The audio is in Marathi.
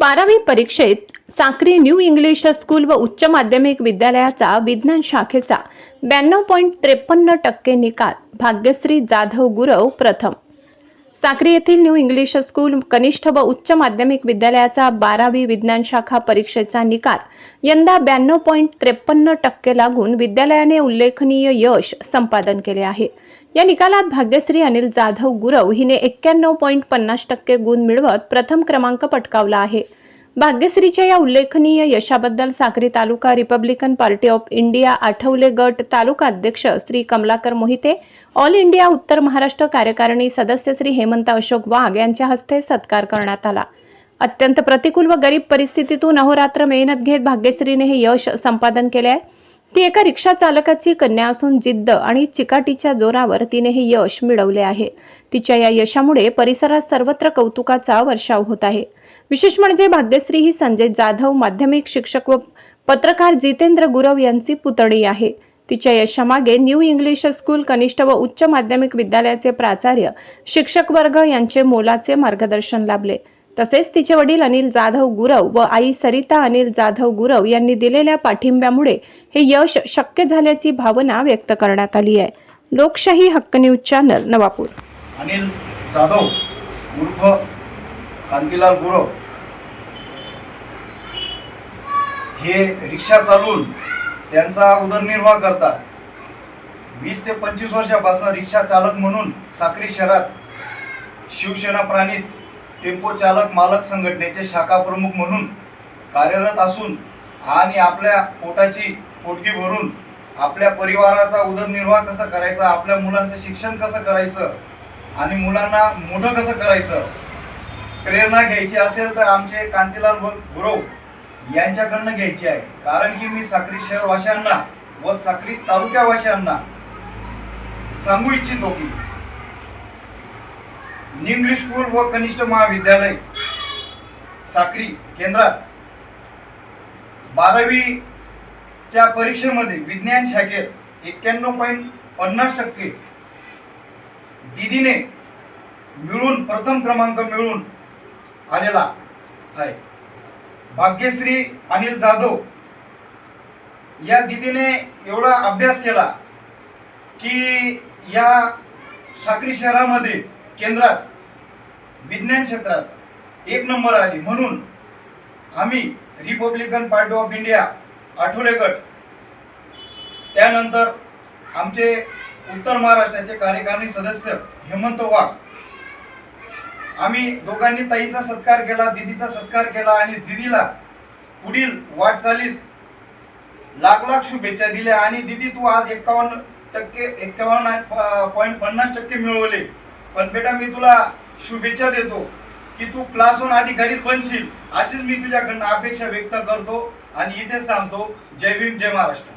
12वी परीक्षेत साक्री न्यू इंग्लिश स्कूल व उच्च माध्यमिक विद्यालयाचा विज्ञान शाखेचा 92.53% निकाल भाग्यश्री जाधव गुरव प्रथम। साक्री येथील न्यू इंग्लिश स्कूल कनिष्ठ व उच्च माध्यमिक विद्यालयाचा 12वी विज्ञान शाखा परीक्षेचा निकाल यंदा 92.53% लागून विद्यालयाने उल्लेखनीय यश संपादन केले आहे। या निकालात भाग्यश्री अनिल जाधव गुरव हिने 91.50% गुण मिळवत प्रथम क्रमांक पटकावला आहे। भाग्यश्रीच्या या उल्लेखनीय यशाबद्दल Sakri taluka Republican Party of India Athawale गट तालुका अध्यक्ष श्री कमलाकर मोहिते, ऑल इंडिया उत्तर महाराष्ट्र कार्यकारिणी सदस्य श्री हेमंत अशोक वाघ यांच्या हस्ते सत्कार करण्यात आला। अत्यंत प्रतिकूल व गरीब परिस्थितीतून अहोरात्र मेहनत घेत भाग्यश्रीने हे यश संपादन केले आहे। ती एका रिक्षा चालकाची कन्या असून जिद्द आणि चिकाटीच्या जोरावर तिने हे यश मिळवले आहे। तिच्या या यशामुळे परिसरात सर्वत्र कौतुकाचा वर्षाव होत आहे। विशेष म्हणजे भाग्यश्री ही संजय जाधव माध्यमिक शिक्षक व पत्रकार जितेंद्र गुरव यांची पुतणी आहे। तिच्या यशामागे न्यू इंग्लिश स्कूल कनिष्ठ व उच्च माध्यमिक विद्यालयाचे प्राचार्य, शिक्षक वर्ग यांचे मोलाचे मार्गदर्शन लाभले। तसेच तिचे वडील अनिल जाधव गुरव व आई सरिता अनिल जाधव गुरव यांनी दिलेल्या पाठिंब्यामुळे हे यश शक्य झाल्याची भावना व्यक्त करण्यात आली आहे। लोकशाही हक्क न्यूज चॅनल नवापूर। अनिल जाधव उर्फ कांतीलाल गुरव हे रिक्षा चालवून त्यांचा उदरनिर्वाह करतात। 20 ते 25 वर्षापासून रिक्षा चालक म्हणून साक्री शहरात शिवसेना प्राणित टेम्पो चालक मालक संघटनेचे शाखा प्रमुख म्हणून कार्यरत असून आणि आपल्या पोटाची पोटगी भरून आपल्या परिवाराचा उदरनिर्वाह कसा करायचा, आपल्या मुलांचं शिक्षण कसं करायचं आणि मुलांना मोठं कसं करायचं प्रेरणा घ्यायची असेल तर आमचे कांतीलाल गुरव यांच्याकडनं घ्यायची आहे। कारण की मी साक्री शहरवासियांना व साक्री तालुक्यावासियांना सांगू इच्छितो की न्यू इंग्लिश स्कूल व कनिष्ठ महाविद्यालय साक्री केंद्रात 12वी च्या परीक्षेमध्ये विज्ञान शाखेत 91.50% दीदीने मिळून प्रथम क्रमांक मिळून आलेला आहे। भाग्यश्री अनिल जाधव या दीदीने एवढा अभ्यास केला की या साक्री शहरामध्ये केंद्रात विज्ञान क्षेत्रात 1 नंबर आली। म्हणून आम्ही Republican Party of India Athawale गट, त्यानंतर आमचे उत्तर महाराष्ट्राचे कार्यकारिणी सदस्य हेमंत वाघ, आम्ही दोघांनी ताईचा सत्कार केला, दीदीचा सत्कार केला आणि दीदीला पुढील वाटचालीस लाख लाख शुभेच्छा दिल्या। आणि दीदी तू आज 51.50% मिळवले, पण बेटा मी तुला शुभेच्छा देतो की तू क्लास 1 अधिकारी बनशील, अशीच मी तुझ्याकडनं अपेक्षा व्यक्त करतो आणि इथेच थांबतो। जय भीम, जय महाराष्ट्र।